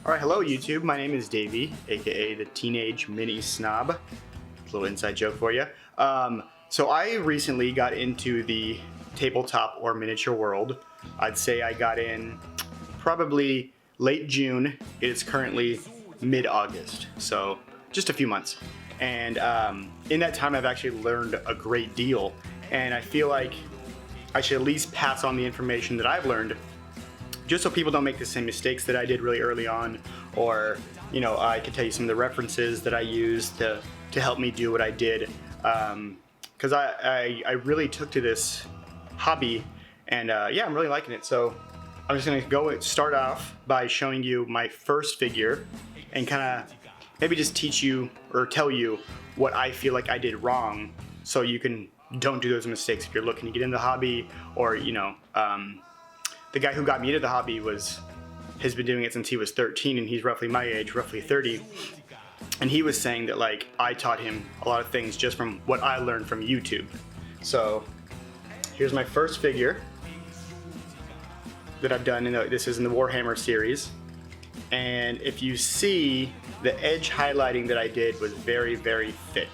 Alright, hello YouTube, my name is Davy, aka the Teenage Mini Snob. A little inside joke for you. So I recently got into the tabletop or miniature world. I'd say I got in probably late June. It is currently mid-August, so just a few months. And in that time I've actually learned a great deal, and I feel like I should at least pass on the information that I've learned just so people don't make the same mistakes that I did really early on, or I could tell you some of the references that I used to help me do what I did, because I really took to this hobby, and yeah, I'm really liking it. So I'm just gonna start off by showing you my first figure and kind of maybe just teach you or tell you what I feel like I did wrong, so you don't do those mistakes if you're looking to get into the hobby, or the guy who got me into the hobby has been doing it since he was 13, and he's roughly my age, roughly 30. And he was saying that I taught him a lot of things just from what I learned from YouTube. So here's my first figure that I've done. This is in the Warhammer series. And if you see, the edge highlighting that I did was very, very thick.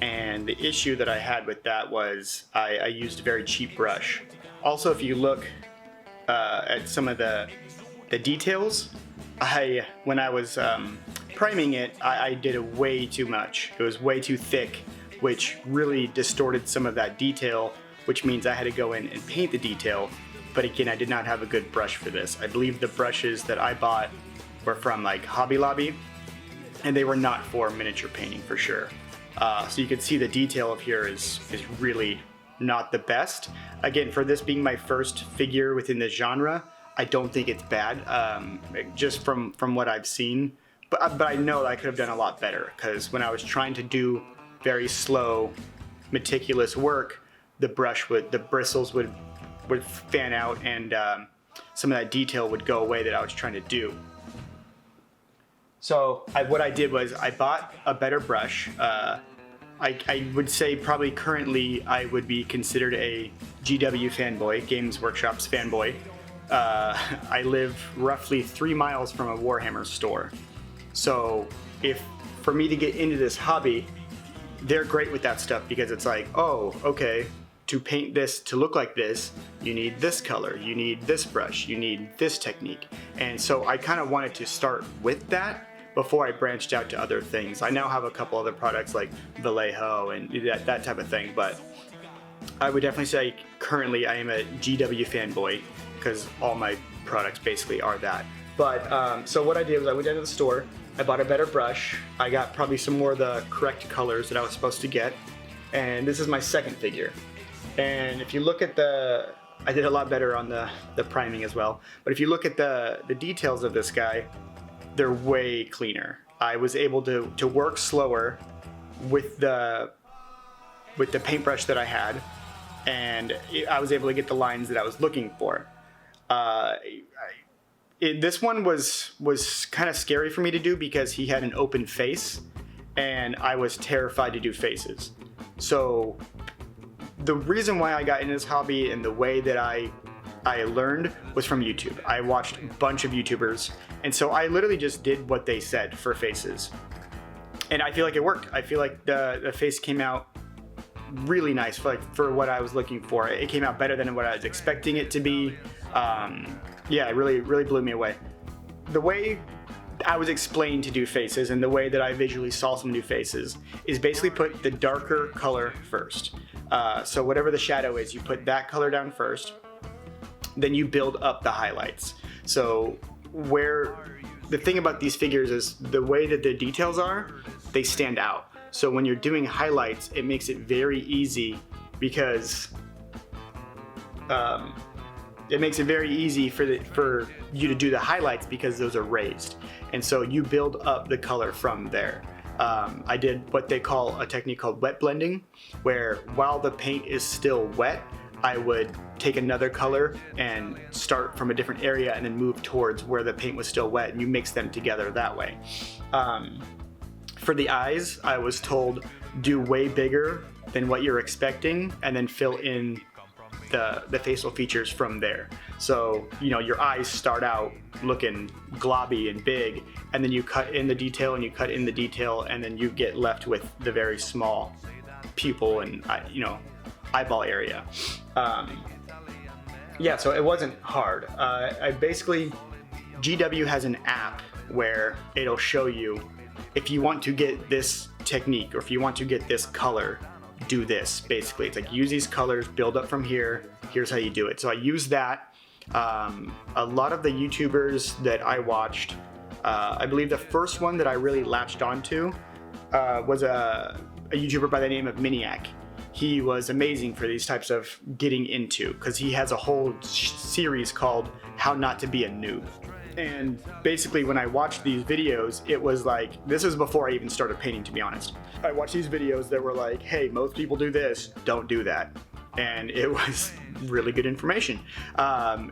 And the issue that I had with that was I used a very cheap brush. Also, if you look at some of the details, when I was priming it, I did it way too much. It was way too thick, which really distorted some of that detail, which means I had to go in and paint the detail. But again, I did not have a good brush for this. I believe the brushes that I bought were from Hobby Lobby, and they were not for miniature painting for sure. So you can see the detail of here is really not the best. Again, for this being my first figure within the genre, I don't think it's bad, just from what I've seen. But I know that I could have done a lot better, because when I was trying to do very slow, meticulous work, the bristles would fan out, and some of that detail would go away that I was trying to do. So what I did was I bought a better brush. I would say probably currently I would be considered a GW fanboy, Games Workshop's fanboy. I live roughly 3 miles from a Warhammer store. So for me to get into this hobby, they're great with that stuff, because it's like, oh, okay, to paint this to look like this, you need this color, you need this brush, you need this technique. And so I kind of wanted to start with that before I branched out to other things. I now have a couple other products like Vallejo and that type of thing, but I would definitely say currently I am a GW fanboy, because all my products basically are that. But so what I did was I went down to the store, I bought a better brush, I got probably some more of the correct colors that I was supposed to get, and this is my second figure. And if you look at I did a lot better on the priming as well, but if you look at the details of this guy, they're way cleaner. I was able to work slower with the paintbrush that I had, and I was able to get the lines that I was looking for. This one was kind of scary for me to do, because he had an open face, and I was terrified to do faces. So the reason why I got into this hobby and the way that I learned was from YouTube. I watched a bunch of YouTubers, and so I literally just did what they said for faces. And I feel like it worked. I feel like the face came out really nice for what I was looking for. It came out better than what I was expecting it to be. Yeah, it really blew me away. The way I was explained to do faces, and the way that I visually saw some new faces, is basically put the darker color first. So whatever the shadow is, you put that color down first, then you build up the highlights. So the thing about these figures is the way that the details are, they stand out. So when you're doing highlights, it makes it very easy, because it makes it very easy for you to do the highlights, because those are raised. And so you build up the color from there. I did what they call a technique called wet blending, where while the paint is still wet, I would take another color and start from a different area and then move towards where the paint was still wet, and you mix them together that way. For the eyes, I was told do way bigger than what you're expecting, and then fill in the facial features from there. So, you know, your eyes start out looking globby and big, and then you cut in the detail and you cut in the detail, and then you get left with the very small pupil and, you know, eyeball area. Yeah, so it wasn't hard. I basically, GW has an app where it'll show you if you want to get this technique or if you want to get this color, do this. Basically, it's like use these colors, build up from here, here's how you do it. So I use that. A lot of the YouTubers that I watched, I believe the first one that I really latched onto was a YouTuber by the name of Miniac. He was amazing for these types of getting into, because he has a whole series called How Not to Be a Noob. And basically when I watched these videos, it was like, this was before I even started painting, to be honest. I watched these videos that were like, hey, most people do this, don't do that. And it was really good information.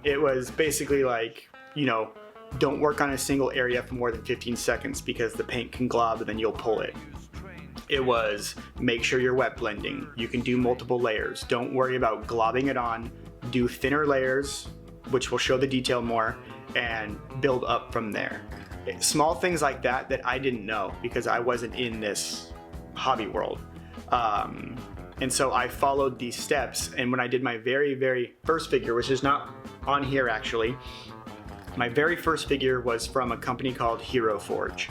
It was basically like, you know, don't work on a single area for more than 15 seconds because the paint can glob and then you'll pull it. It was make sure you're wet blending. You can do multiple layers. Don't worry about globbing it on. Do thinner layers, which will show the detail more, and build up from there. Small things like that that I didn't know because I wasn't in this hobby world. And so I followed these steps, and when I did my very, very first figure, which is not on here actually, my very first figure was from a company called Hero Forge.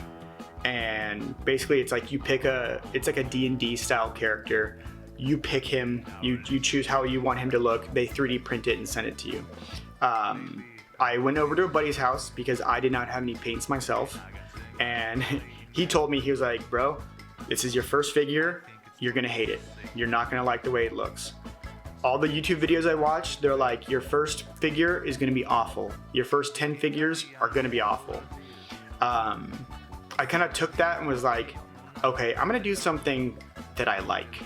And basically it's like you pick it's like a D&D style character. You pick him, you choose how you want him to look, they 3D print it and send it to you. I went over to a buddy's house because I did not have any paints myself, and he told me, he was like, bro, this is your first figure, you're gonna hate it. You're not gonna like the way it looks. All the YouTube videos I watched, they're like, your first figure is gonna be awful. Your first 10 figures are gonna be awful. I kind of took that and was like, okay, I'm gonna do something that I like.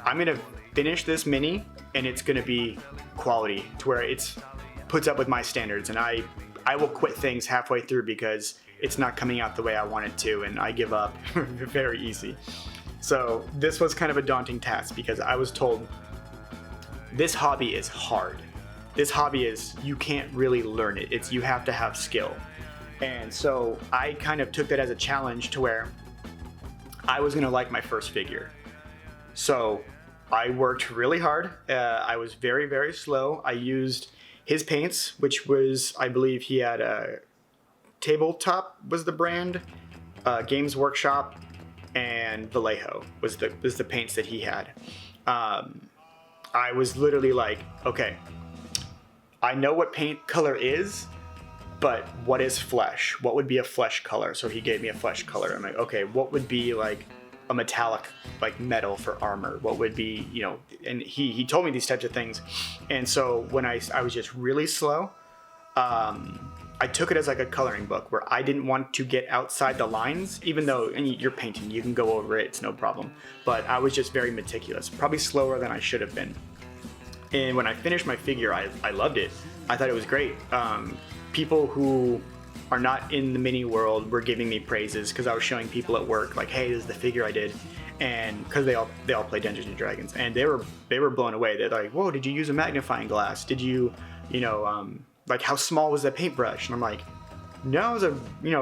I'm gonna finish this mini and it's gonna be quality to where it's puts up with my standards, and I will quit things halfway through because it's not coming out the way I want it to, and I give up very easy. So this was kind of a daunting task because I was told this hobby is hard. This hobby is, you can't really learn it. You have to have skill. And so I kind of took that as a challenge to where I was gonna like my first figure. So I worked really hard. I was very, very slow. I used his paints, which was, I believe he had a Tabletop was the brand, Games Workshop, and Vallejo was the paints that he had. I was literally like, okay, I know what paint color is, but what is flesh? What would be a flesh color? So he gave me a flesh color. I'm like, okay, what would be like a metallic, like metal for armor? What would be, you know, and he told me these types of things. And so when I was just really slow, I took it as like a coloring book where I didn't want to get outside the lines, even though you're painting, you can go over it, it's no problem. But I was just very meticulous, probably slower than I should have been. And when I finished my figure, I loved it. I thought it was great. People who are not in the mini world were giving me praises because I was showing people at work like, hey, this is the figure I did. And because they all play Dungeons and Dragons, and they were blown away. They're like, whoa, did you use a magnifying glass? Did you like how small was that paintbrush? And I'm like, no, it was a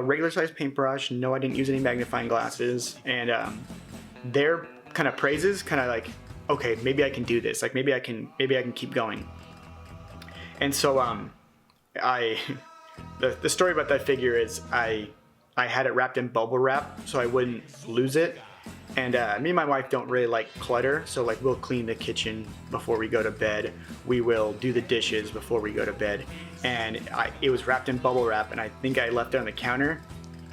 regular sized paintbrush. No, I didn't use any magnifying glasses. And their kind of praises kind of like, okay, maybe I can do this. Like maybe I can keep going. And so the story about that figure is I had it wrapped in bubble wrap so I wouldn't lose it. And me and my wife don't really like clutter, so like we'll clean the kitchen before we go to bed. We will do the dishes before we go to bed. And it was wrapped in bubble wrap, and I think I left it on the counter.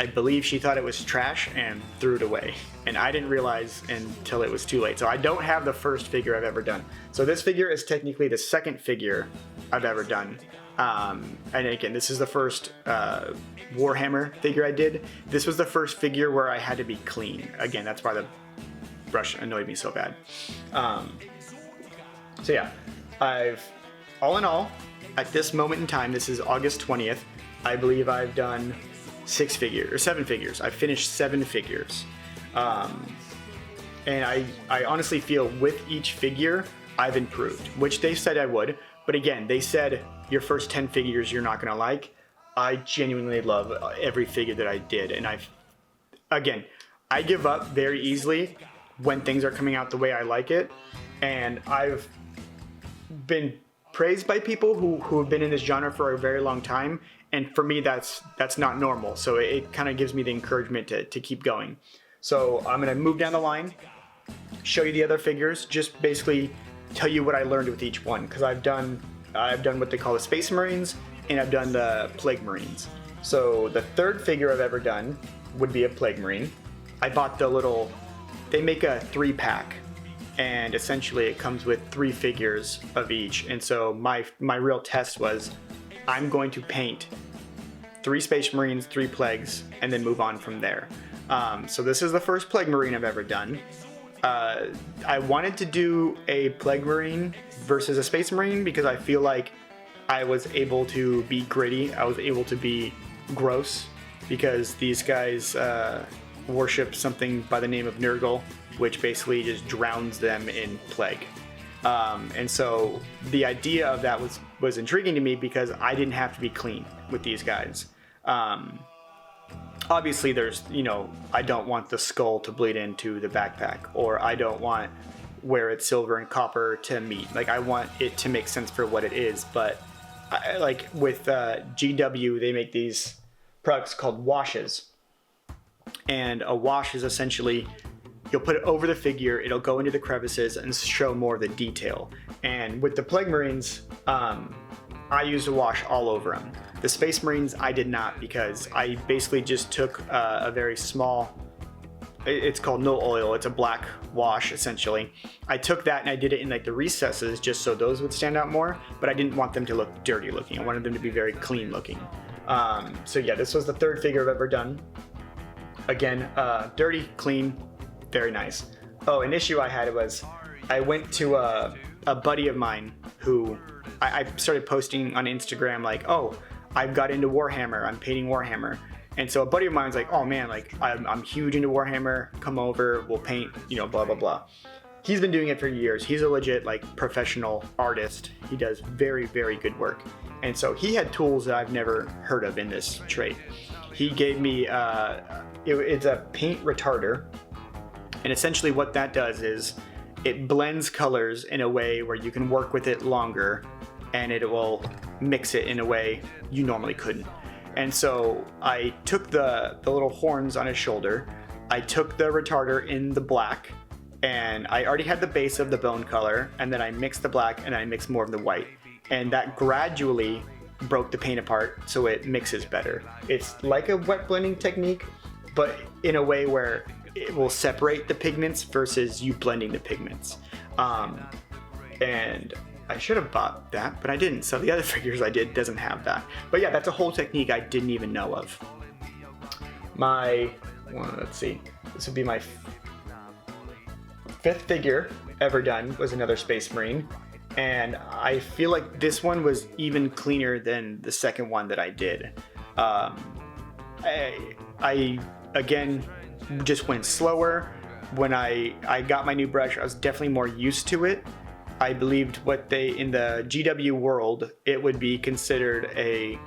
I believe she thought it was trash and threw it away. And I didn't realize until it was too late. So I don't have the first figure I've ever done. So this figure is technically the second figure I've ever done. And again, this is the first Warhammer figure I did. This was the first figure where I had to be clean. Again, that's why the brush annoyed me so bad. So yeah, all in all, at this moment in time, this is August 20th, I believe I've done 7 figures. I've finished 7 figures. And I honestly feel with each figure, I've improved, which they said I would. But again, they said your first 10 figures you're not gonna like. I genuinely love every figure that I did, and I give up very easily when things are coming out the way I like it, and I've been praised by people who have been in this genre for a very long time, and for me that's not normal, so it kind of gives me the encouragement to keep going. So I'm gonna move down the line, show you the other figures, just basically tell you what I learned with each one, because I've done what they call the Space Marines, and I've done the Plague Marines. So the third figure I've ever done would be a Plague Marine. I bought they make a 3-pack, and essentially it comes with 3 figures of each. And so my real test was, I'm going to paint 3 Space Marines, 3 Plagues, and then move on from there. So this is the first Plague Marine I've ever done. I wanted to do a Plague Marine versus a Space Marine because I feel like I was able to be gritty, I was able to be gross, because these guys worship something by the name of Nurgle, which basically just drowns them in plague. And so the idea of that was intriguing to me because I didn't have to be clean with these guys. Obviously there's, I don't want the skull to bleed into the backpack, or I don't want where it's silver and copper to meet. Like, I want it to make sense for what it is. But like with GW, they make these products called washes. And a wash is essentially, you'll put it over the figure, it'll go into the crevices and show more of the detail. And with the Plague Marines, I used a wash all over them. The Space Marines, I did not, because I basically just took a very small, it's called no oil, it's a black wash essentially. I took that and I did it in like the recesses just so those would stand out more, but I didn't want them to look dirty looking. I wanted them to be very clean looking. So yeah, this was the third figure I've ever done. Again, dirty, clean, very nice. Oh, an issue I had was I went to a buddy of mine who I started posting on Instagram like, oh, I've got into Warhammer, I'm painting Warhammer. And so a buddy of mine was like, oh man, like I'm huge into Warhammer, come over, we'll paint, blah, blah, blah. He's been doing it for years. He's a legit like professional artist. He does very, very good work. And so he had tools that I've never heard of in this trade. He gave me, it's a paint retarder. And essentially what that does is it blends colors in a way where you can work with it longer, and it will mix it in a way you normally couldn't. And so I took the little horns on his shoulder, I took the retarder in the black, and I already had the base of the bone color, and then I mixed the black and I mixed more of the white. And that gradually broke the paint apart so it mixes better. It's like a wet blending technique, but in a way where it will separate the pigments versus you blending the pigments. And I should have bought that, but I didn't. So the other figures I did doesn't have that. But yeah, that's a whole technique I didn't even know of. Let's see, this would be my 5th figure ever done, was another Space Marine. And I feel like this one was even cleaner than the second one that I did. I again just went slower. When I got my new brush, I was definitely more used to it. I believed in the GW world, it would be considered a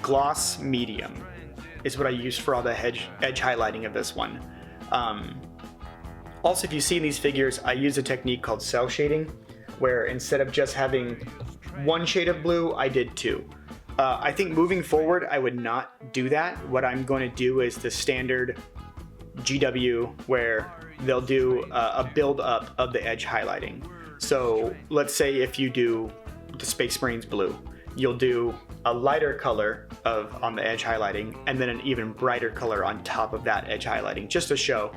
gloss medium, is what I used for all the edge highlighting of this one. Also, if you see in these figures, I use a technique called cell shading, where instead of just having one shade of blue, I did 2. I think moving forward, I would not do that. What I'm going to do is the standard GW, where they'll do a build up of the edge highlighting. So let's say if you do the Space Marines blue, you'll do a lighter color on the edge highlighting, and then an even brighter color on top of that edge highlighting, just to show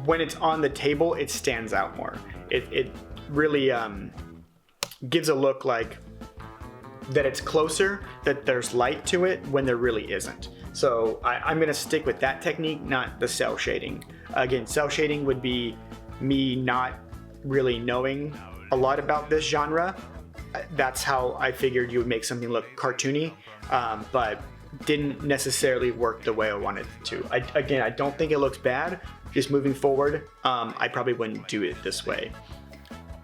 when it's on the table, it stands out more. It really gives a look like that it's closer, that there's light to it when there really isn't. So I'm going to stick with that technique, not the cell shading. Again, cell shading would be me not really knowing a lot about this genre. That's how I figured you would make something look cartoony, but didn't necessarily work the way I wanted it to. Again, I don't think it looks bad. Just moving forward, I probably wouldn't do it this way.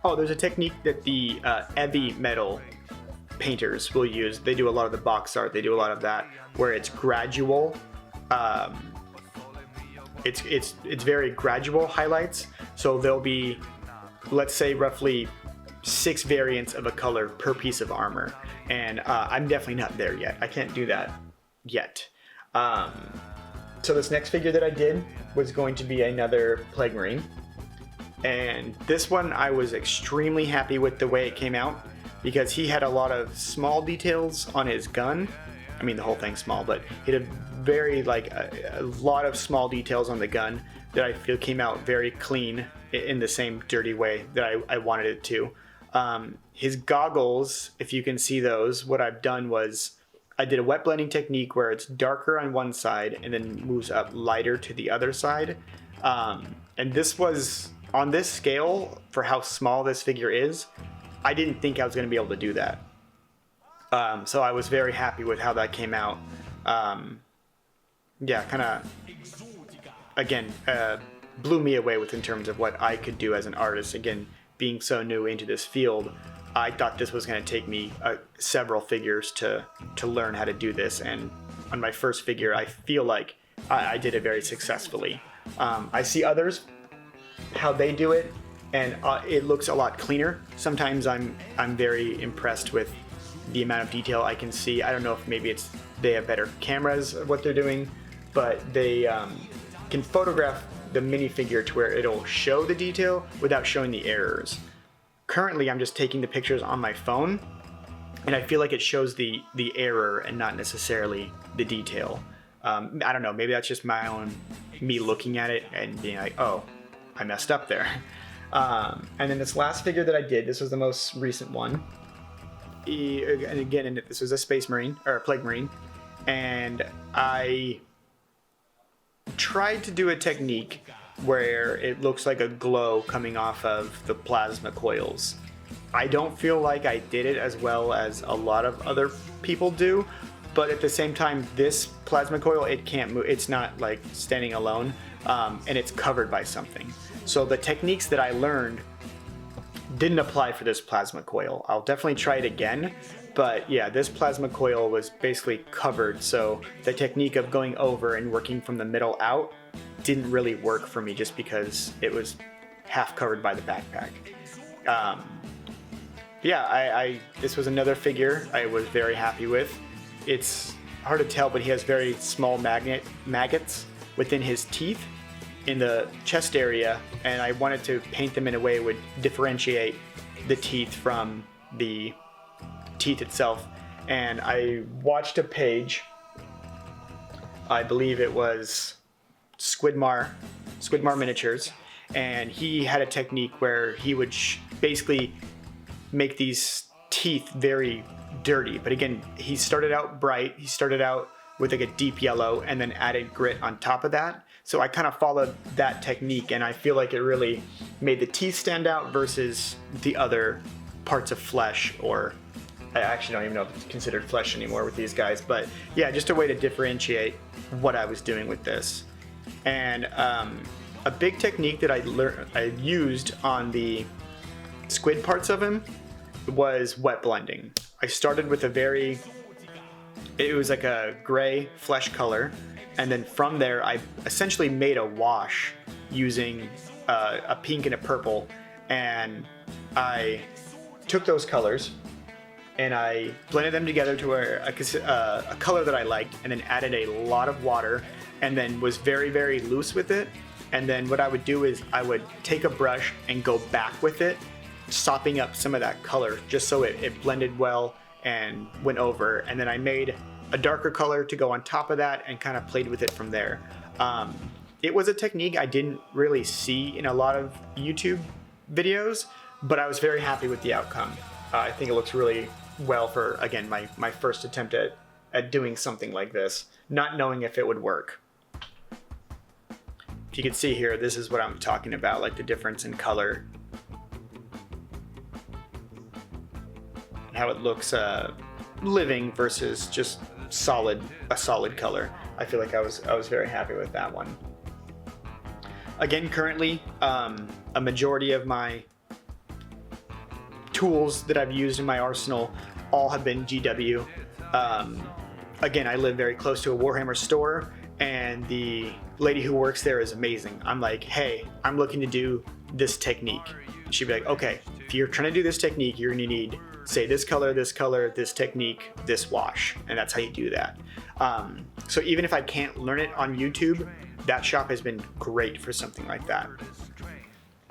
Oh, there's a technique that the heavy metal painters will use. They do a lot of the box art. They do a lot of that where it's gradual. It's very gradual highlights. So there'll be, let's say, roughly 6 variants of a color per piece of armor, and I'm definitely not there yet. I can't do that yet. So this next figure that I did was going to be another Plague Marine, and this one I was extremely happy with the way it came out because he had a lot of small details on his gun. I mean, the whole thing's small, but he had a lot of small details on the gun that I feel came out very clean in the same dirty way that I wanted it to. His goggles, if you can see those, what I've done was I did a wet blending technique where it's darker on one side and then moves up lighter to the other side. And this was, on this scale, for how small this figure is, I didn't think I was going to be able to do that. So I was very happy with how that came out. Yeah, kind of, again, blew me away with in terms of what I could do as an artist. Again, being so new into this field, I thought this was going to take me several figures to learn how to do this, and on my first figure I feel like I did it very successfully. I see others, how they do it, and it looks a lot cleaner. Sometimes I'm very impressed with the amount of detail I can see. I don't know if maybe it's they have better cameras of what they're doing, but they can photograph the minifigure to where it'll show the detail without showing the errors. Currently, I'm just taking the pictures on my phone, and I feel like it shows the error and not necessarily the detail. I don't know, maybe that's just me looking at it and being like, oh, I messed up there. And then this last figure that I did, this was the most recent one. And again, this was a Space Marine, or a Plague Marine, and I tried to do a technique where it looks like a glow coming off of the plasma coils. I don't feel like I did it as well as a lot of other people do, but at the same time, this plasma coil, it can't move. It's not like standing alone, and it's covered by something. So the techniques that I learned didn't apply for this plasma coil. I'll definitely try it again, but yeah, this plasma coil was basically covered, so the technique of going over and working from the middle out didn't really work for me just because it was half covered by the backpack. Yeah, this was another figure I was very happy with. It's hard to tell, but he has very small maggots within his teeth in the chest area, and I wanted to paint them in a way that would differentiate the teeth from the teeth itself. And I watched a page, I believe it was Squidmar Miniatures, and he had a technique where he would basically make these teeth very dirty. But again, he started out bright, he started out with like a deep yellow and then added grit on top of that. So I kind of followed that technique, and I feel like it really made the teeth stand out versus the other parts of flesh, or I actually don't even know if it's considered flesh anymore with these guys, but yeah, just a way to differentiate what I was doing with this. And a big technique that I used on the squid parts of him was wet blending. I started with it was like a gray flesh color, and then from there I essentially made a wash using a pink and a purple, and I took those colors and I blended them together to a color that I liked, and then added a lot of water, and then was very, very loose with it. And then what I would do is I would take a brush and go back with it, sopping up some of that color just so it blended well and went over. And then I made a darker color to go on top of that and kind of played with it from there. It was a technique I didn't really see in a lot of YouTube videos, but I was very happy with the outcome. I think it looks really well for, again, my first attempt at doing something like this, not knowing if it would work. If you can see here, this is what I'm talking about, like the difference in color. And how it looks living versus just a solid color. I feel like I was very happy with that one. Again, currently, a majority of my tools that I've used in my arsenal all have been GW. Again, I live very close to a Warhammer store, and the lady who works there is amazing. I'm like, hey, I'm looking to do this technique. She'd be like, okay, if you're trying to do this technique, you're gonna need, say, this color, this technique, this wash, and that's how you do that. So even if I can't learn it on YouTube, that shop has been great for something like that.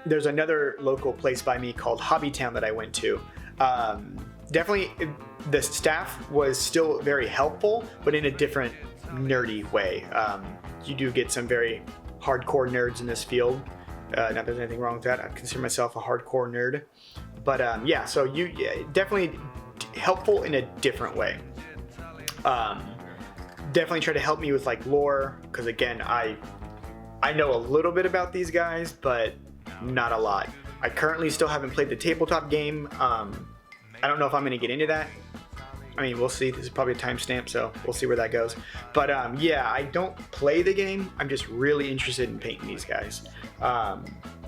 There's another local place by me called Hobbytown that I went to. Definitely, the staff was still very helpful, but in a different nerdy way. You do get some very hardcore nerds in this field. Not that there's anything wrong with that. I consider myself a hardcore nerd. But yeah, so definitely helpful in a different way. Definitely try to help me with like lore, because again, I know a little bit about these guys, but not a lot. I currently still haven't played the tabletop game. I don't know if I'm going to get into that. I mean, we'll see. This is probably a timestamp, so we'll see where that goes. But yeah, I don't play the game. I'm just really interested in painting these guys.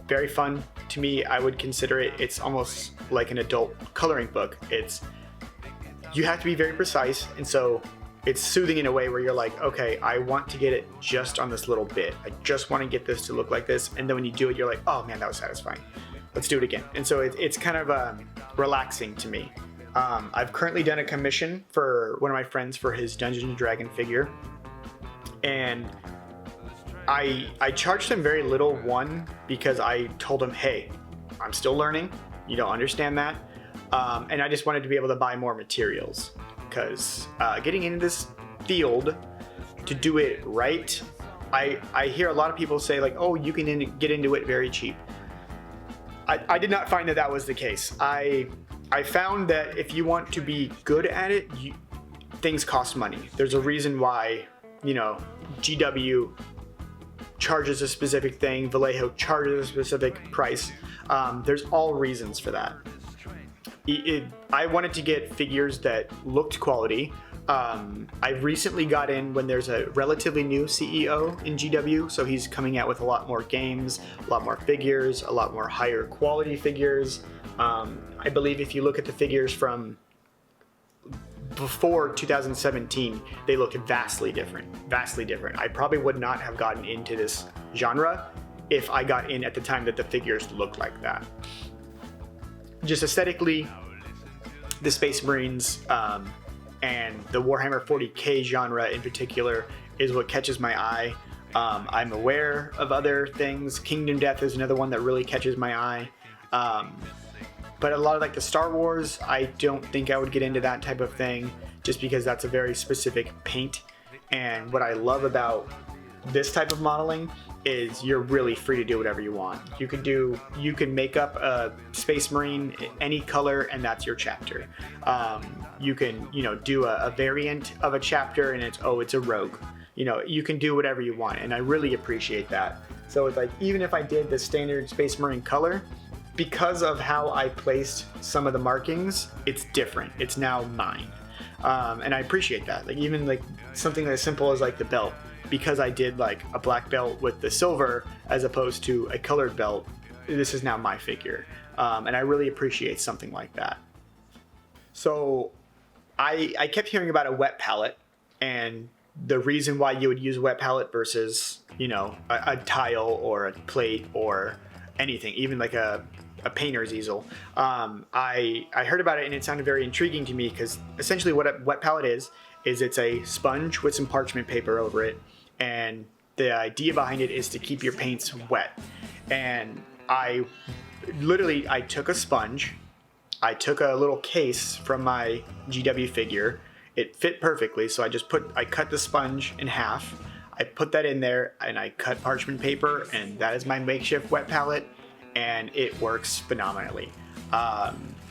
Very fun to me. I would consider it. It's almost like an adult coloring book. You have to be very precise, and so it's soothing in a way where you're like, okay, I want to get it just on this little bit. I just want to get this to look like this. And then when you do it, you're like, oh man, that was satisfying. Let's do it again. And so it's kind of relaxing to me. I've currently done a commission for one of my friends for his Dungeons & Dragon figure. And I charged him very little, one, because I told him, hey, I'm still learning. You don't understand that. And I just wanted to be able to buy more materials. Because getting into this field to do it right, I hear a lot of people say like, oh, you can get into it very cheap. I did not find that was the case. I found that if you want to be good at it, things cost money. There's a reason why, GW charges a specific thing, Vallejo charges a specific price. There's all reasons for that. I wanted to get figures that looked quality. I recently got in when there's a relatively new CEO in GW, so he's coming out with a lot more games, a lot more figures, a lot more higher quality figures. I believe if you look at the figures from before 2017, they looked vastly different. I probably would not have gotten into this genre if I got in at the time that the figures looked like that. Just aesthetically, the Space Marines and the Warhammer 40k genre in particular is what catches my eye. I'm aware of other things. Kingdom Death is another one that really catches my eye. But a lot of like the Star Wars, I don't think I would get into that type of thing, just because that's a very specific paint. And what I love about this type of modeling is you're really free to do whatever you want. You can make up a Space Marine any color, and that's your chapter. You can do a variant of a chapter, and it's a rogue. You can do whatever you want, and I really appreciate that. So it's like, even if I did the standard Space Marine color, because of how I placed some of the markings, it's different. It's now mine, and I appreciate that. Like even like something as simple as like the belt. Because I did like a black belt with the silver as opposed to a colored belt, this is now my figure. And I really appreciate something like that. So I kept hearing about a wet palette, and the reason why you would use a wet palette versus, a tile or a plate or anything, even like a painter's easel. I heard about it and it sounded very intriguing to me, because essentially what a wet palette is it's a sponge with some parchment paper over it. And the idea behind it is to keep your paints wet. And I took a sponge, I took a little case from my GW figure. It fit perfectly, so I cut the sponge in half. I put that in there and I cut parchment paper, and that is my makeshift wet palette, and it works phenomenally.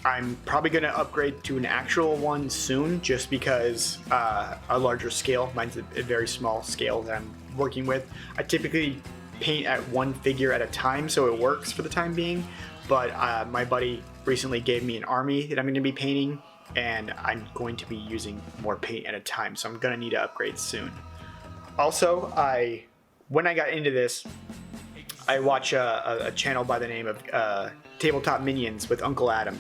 I'm probably going to upgrade to an actual one soon, just because a larger scale. Mine's a very small scale that I'm working with. I typically paint at one figure at a time, so it works for the time being. But my buddy recently gave me an army that I'm going to be painting, and I'm going to be using more paint at a time, so I'm going to need to upgrade soon. Also, when I got into this, I watch a channel by the name of Tabletop Minions with Uncle Adam.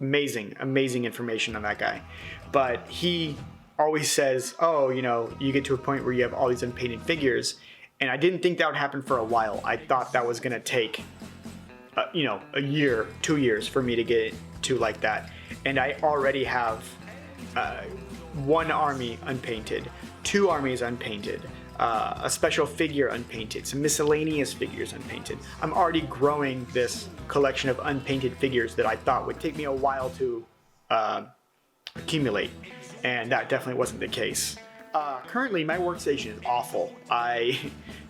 amazing information on that guy. But he always says, oh, you know, you get to a point where you have all these unpainted figures. And I didn't think that would happen for a while. I thought that was gonna take, you know, a year, 2 years for me to get to like that. And I already have 1 army unpainted, 2 armies unpainted, a special figure unpainted, some miscellaneous figures unpainted. I'm already growing this collection of unpainted figures that I thought would take me a while to accumulate, and that definitely wasn't the case. Currently, my workstation is awful. I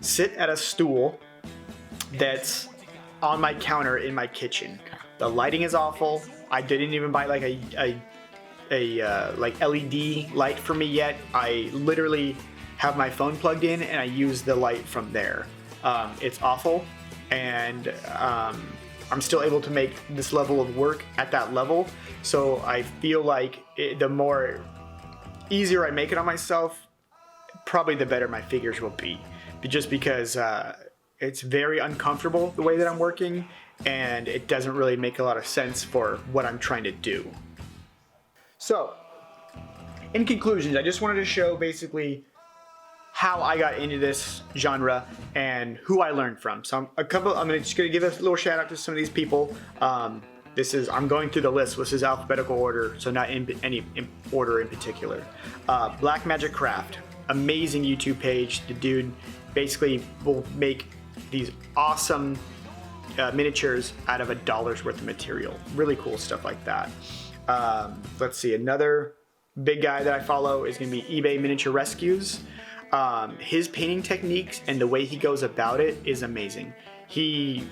sit at a stool that's on my counter in my kitchen. The lighting is awful. I didn't even buy like a like LED light for me yet. I literally have my phone plugged in and I use the light from there. It's awful, and I'm still able to make this level of work at that level. So I feel like the more easier I make it on myself, probably the better my figures will be. Just because it's very uncomfortable the way that I'm working, and it doesn't really make a lot of sense for what I'm trying to do. So, in conclusion, I just wanted to show basically how I got into this genre and who I learned from. So I'm just gonna give a little shout out to some of these people. I'm going through the list. This is alphabetical order, so not in any order in particular. Black Magic Craft, amazing YouTube page. The dude basically will make these awesome miniatures out of $1's worth of material. Really cool stuff like that. Let's see, another big guy that I follow is gonna be eBay Miniature Rescues. His painting techniques and the way he goes about it is amazing. He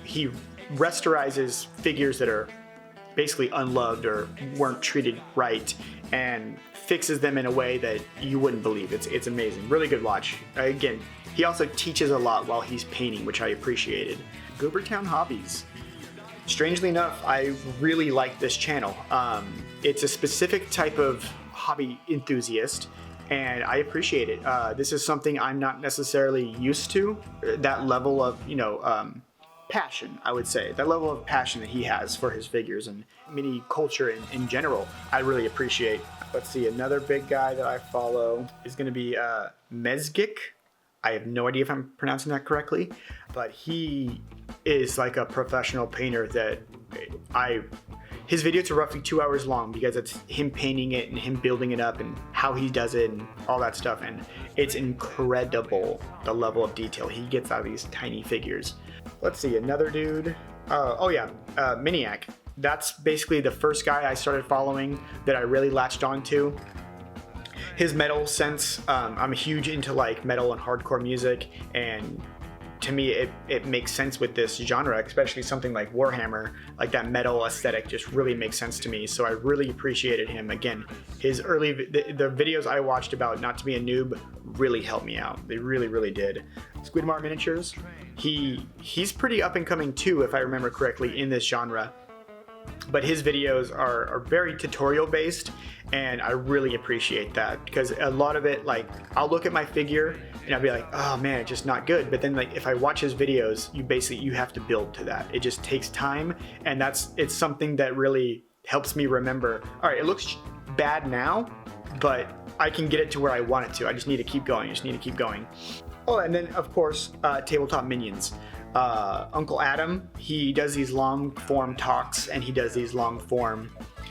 rasterizes figures that are basically unloved or weren't treated right and fixes them in a way that you wouldn't believe. It's amazing. Really good watch. Again, he also teaches a lot while he's painting, which I appreciated. Goobertown Hobbies. Strangely enough, I really like this channel. It's a specific type of hobby enthusiast, and I appreciate it. This is something I'm not necessarily used to. That level of, you know, passion, I would say. That level of passion that he has for his figures and mini culture in general, I really appreciate. Let's see, another big guy that I follow is going to be Mezgik. I have no idea if I'm pronouncing that correctly, but he is like a professional painter that his videos are roughly 2 hours long because it's him painting it and him building it up and how he does it and all that stuff. And it's incredible, the level of detail he gets out of these tiny figures. Let's see, another dude. Miniac. That's basically the first guy I started following that I really latched onto. His metal sense, I'm huge into like metal and hardcore music, and to me it makes sense with this genre, especially something like Warhammer. Like that metal aesthetic just really makes sense to me, so I really appreciated him. Again, his the videos I watched about Not to Be a Noob really helped me out. They really did. Squidmar Miniatures, he's pretty up and coming too, if I remember correctly, in this genre. But his videos are very tutorial based, and I really appreciate that, because a lot of it, like, I'll look at my figure and I'll be like, oh man, it's just not good. But then, like, if I watch his videos, you have to build to that. It just takes time, and it's something that really helps me remember, all right, it looks bad now, but I can get it to where I want it to. I just need to keep going. Oh, and then of course, Tabletop Minions. Uncle Adam, he does these long form talks and he does these long form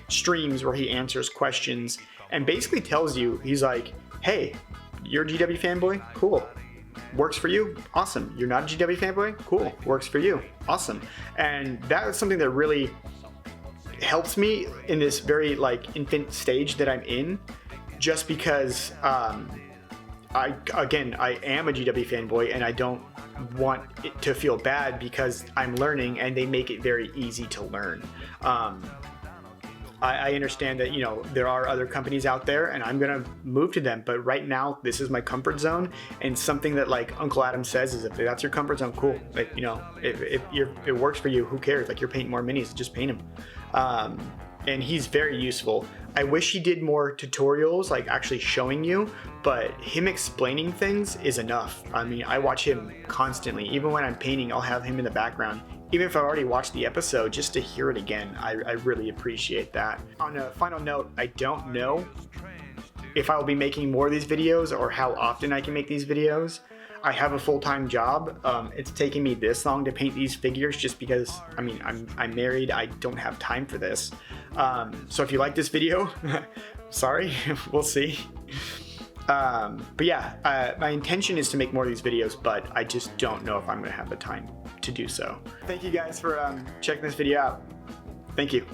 streams where he answers questions and basically tells you, he's like, hey, you're a GW fanboy? Cool. Works for you? Awesome. You're not a GW fanboy? Cool. Works for you? Awesome. And that is something that really helps me in this very like infant stage that I'm in, just because I am a GW fanboy and I don't want it to feel bad because I'm learning and they make it very easy to learn. I understand that, you know, there are other companies out there and I'm gonna move to them, but right now this is my comfort zone, and something that like Uncle Adam says is, if that's your comfort zone, cool. Like, you know, if it works for you, who cares? Like, you're painting more minis, just paint them. And he's very useful. I wish he did more tutorials, like actually showing you, but him explaining things is enough. I mean, I watch him constantly. Even when I'm painting, I'll have him in the background even if I already watched the episode, just to hear it again, I really appreciate that. On a final note, I don't know if I will be making more of these videos or how often I can make these videos. I have a full-time job. It's taking me this long to paint these figures just because, I mean, I'm married. I don't have time for this. So if you like this video, sorry, we'll see. But yeah, my intention is to make more of these videos, but I just don't know if I'm gonna have the time to do so. Thank you guys for checking this video out. Thank you.